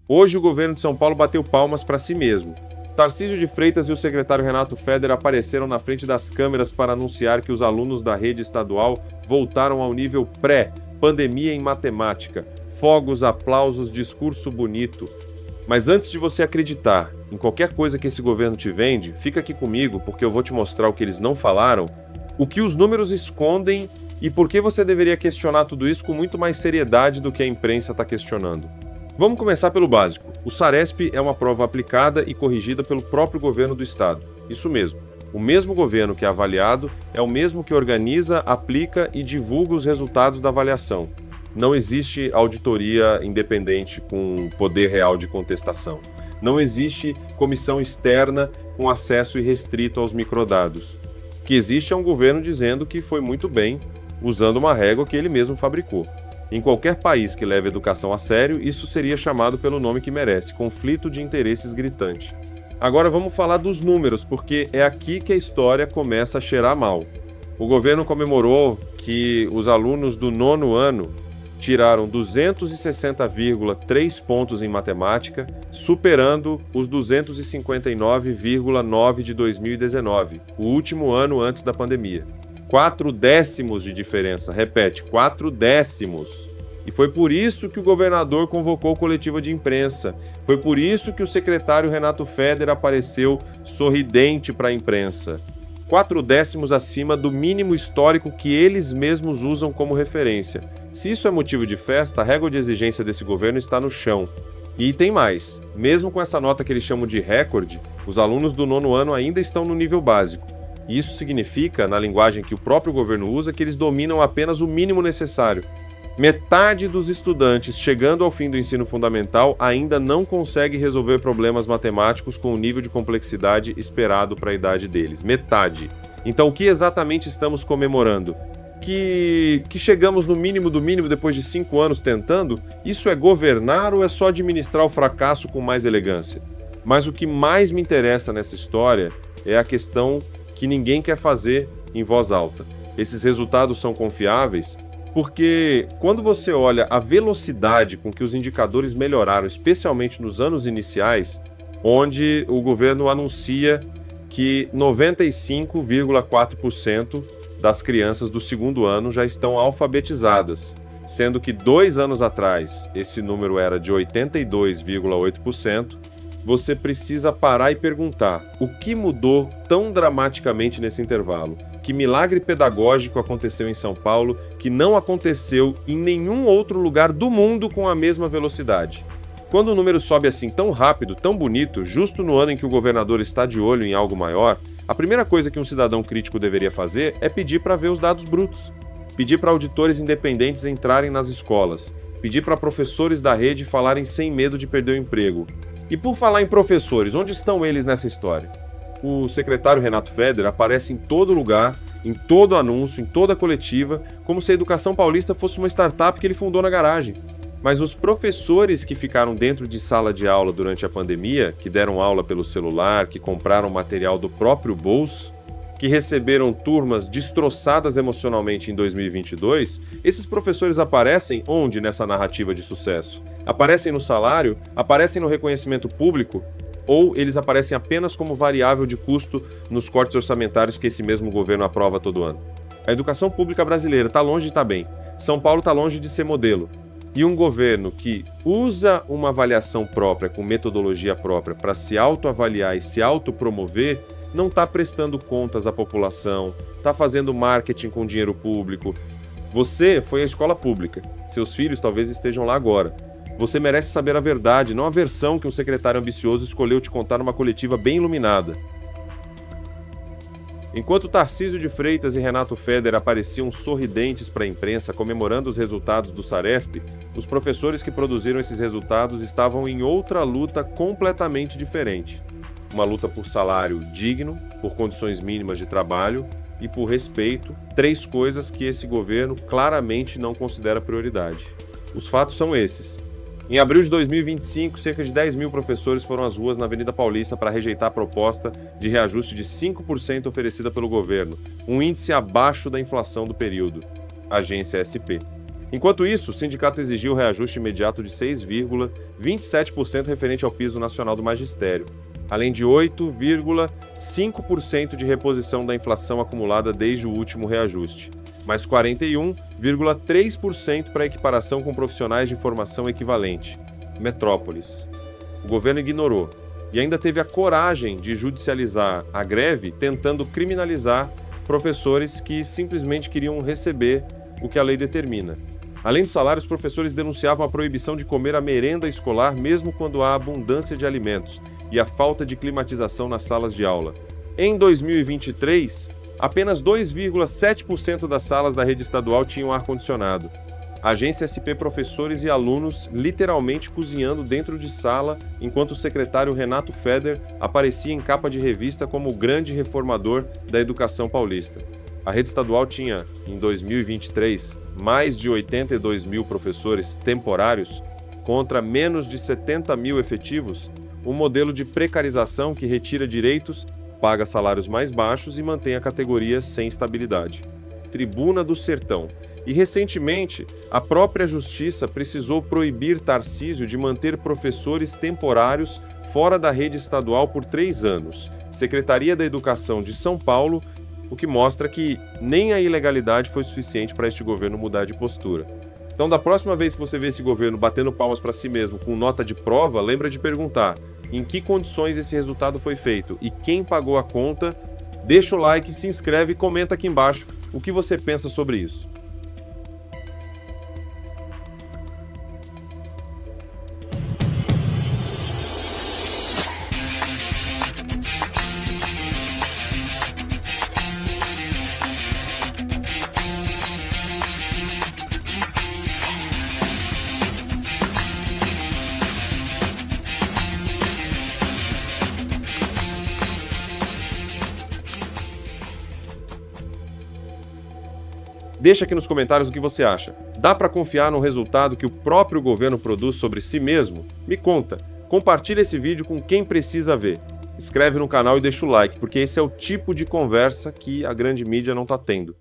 Hoje o governo de São Paulo bateu palmas para si mesmo. Tarcísio de Freitas e o secretário Renato Feder apareceram na frente das câmeras para anunciar que os alunos da rede estadual voltaram ao nível pré-pandemia em matemática. Fogos, aplausos, discurso bonito. Mas antes de você acreditar em qualquer coisa que esse governo te vende, fica aqui comigo porque eu vou te mostrar o que eles não falaram, o que os números escondem e por que você deveria questionar tudo isso com muito mais seriedade do que a imprensa está questionando. Vamos começar pelo básico. O Saresp é uma prova aplicada e corrigida pelo próprio governo do estado. Isso mesmo. O mesmo governo que é avaliado é o mesmo que organiza, aplica e divulga os resultados da avaliação. Não existe auditoria independente com poder real de contestação. Não existe comissão externa com acesso irrestrito aos microdados. O que existe é um governo dizendo que foi muito bem, usando uma régua que ele mesmo fabricou. Em qualquer país que leve a educação a sério, isso seria chamado pelo nome que merece, conflito de interesses gritante. Agora vamos falar dos números, porque é aqui que a história começa a cheirar mal. O governo comemorou que os alunos do 9º ano tiraram 260,3 pontos em matemática, superando os 259,9 de 2019, o último ano antes da pandemia. 4 décimos de diferença, repete, 4 décimos. E foi por isso que o governador convocou coletiva de imprensa. Foi por isso que o secretário Renato Feder apareceu sorridente para a imprensa. 4 décimos acima do mínimo histórico que eles mesmos usam como referência. Se isso é motivo de festa, a régua de exigência desse governo está no chão. E tem mais, mesmo com essa nota que eles chamam de recorde, os alunos do 9º ano ainda estão no nível básico. E isso significa, na linguagem que o próprio governo usa, que eles dominam apenas o mínimo necessário. Metade dos estudantes chegando ao fim do ensino fundamental ainda não consegue resolver problemas matemáticos com o nível de complexidade esperado para a idade deles. Metade. Então, o que exatamente estamos comemorando? Que chegamos no mínimo do mínimo depois de 5 anos tentando? Isso é governar ou é só administrar o fracasso com mais elegância? Mas o que mais me interessa nessa história é a questão que ninguém quer fazer em voz alta. Esses resultados são confiáveis? Porque quando você olha a velocidade com que os indicadores melhoraram, especialmente nos anos iniciais, onde o governo anuncia que 95,4% das crianças do 2º ano já estão alfabetizadas, sendo que 2 anos atrás esse número era de 82,8%, você precisa parar e perguntar: o que mudou tão dramaticamente nesse intervalo? Que milagre pedagógico aconteceu em São Paulo que não aconteceu em nenhum outro lugar do mundo com a mesma velocidade? Quando o número sobe assim tão rápido, tão bonito, justo no ano em que o governador está de olho em algo maior, a primeira coisa que um cidadão crítico deveria fazer é pedir para ver os dados brutos. Pedir para auditores independentes entrarem nas escolas. Pedir para professores da rede falarem sem medo de perder o emprego. E por falar em professores, onde estão eles nessa história? O secretário Renato Feder aparece em todo lugar, em todo anúncio, em toda coletiva, como se a Educação Paulista fosse uma startup que ele fundou na garagem. Mas os professores que ficaram dentro de sala de aula durante a pandemia, que deram aula pelo celular, que compraram material do próprio bolso, que receberam turmas destroçadas emocionalmente em 2022, esses professores aparecem onde nessa narrativa de sucesso? Aparecem no salário? Aparecem no reconhecimento público? Ou eles aparecem apenas como variável de custo nos cortes orçamentários que esse mesmo governo aprova todo ano? A educação pública brasileira está longe de estar bem. São Paulo está longe de ser modelo. E um governo que usa uma avaliação própria, com metodologia própria, para se autoavaliar e se autopromover, não está prestando contas à população, está fazendo marketing com dinheiro público. Você foi à escola pública. Seus filhos talvez estejam lá agora. Você merece saber a verdade, não a versão que um secretário ambicioso escolheu te contar numa coletiva bem iluminada. Enquanto Tarcísio de Freitas e Renato Feder apareciam sorridentes para a imprensa comemorando os resultados do Saresp, os professores que produziram esses resultados estavam em outra luta completamente diferente. Uma luta por salário digno, por condições mínimas de trabalho e por respeito, 3 coisas que esse governo claramente não considera prioridade. Os fatos são esses. Em abril de 2025, cerca de 10 mil professores foram às ruas na Avenida Paulista para rejeitar a proposta de reajuste de 5% oferecida pelo governo, um índice abaixo da inflação do período. Agência SP. Enquanto isso, o sindicato exigiu o reajuste imediato de 6,27% referente ao piso nacional do magistério, além de 8,5% de reposição da inflação acumulada desde o último reajuste, mais 41,3% para equiparação com profissionais de formação equivalente, Metrópolis. O governo ignorou e ainda teve a coragem de judicializar a greve, tentando criminalizar professores que simplesmente queriam receber o que a lei determina. Além do salário, os professores denunciavam a proibição de comer a merenda escolar mesmo quando há abundância de alimentos e a falta de climatização nas salas de aula. Em 2023, apenas 2,7% das salas da rede estadual tinham ar-condicionado. A agência SP professores e alunos literalmente cozinhando dentro de sala, enquanto o secretário Renato Feder aparecia em capa de revista como o grande reformador da educação paulista. A rede estadual tinha, em 2023, mais de 82 mil professores temporários contra menos de 70 mil efetivos, um modelo de precarização que retira direitos, paga salários mais baixos e mantém a categoria sem estabilidade. Tribuna do Sertão. E recentemente, a própria Justiça precisou proibir Tarcísio de manter professores temporários fora da rede estadual por 3 anos. Secretaria da Educação de São Paulo, o que mostra que nem a ilegalidade foi suficiente para este governo mudar de postura. Então, da próxima vez que você vê esse governo batendo palmas para si mesmo com nota de prova, lembra de perguntar em que condições esse resultado foi feito e quem pagou a conta. Deixa o like, se inscreve e comenta aqui embaixo o que você pensa sobre isso. Deixa aqui nos comentários o que você acha. Dá para confiar no resultado que o próprio governo produz sobre si mesmo? Me conta. Compartilha esse vídeo com quem precisa ver. Inscreve no canal e deixa o like, porque esse é o tipo de conversa que a grande mídia não está tendo.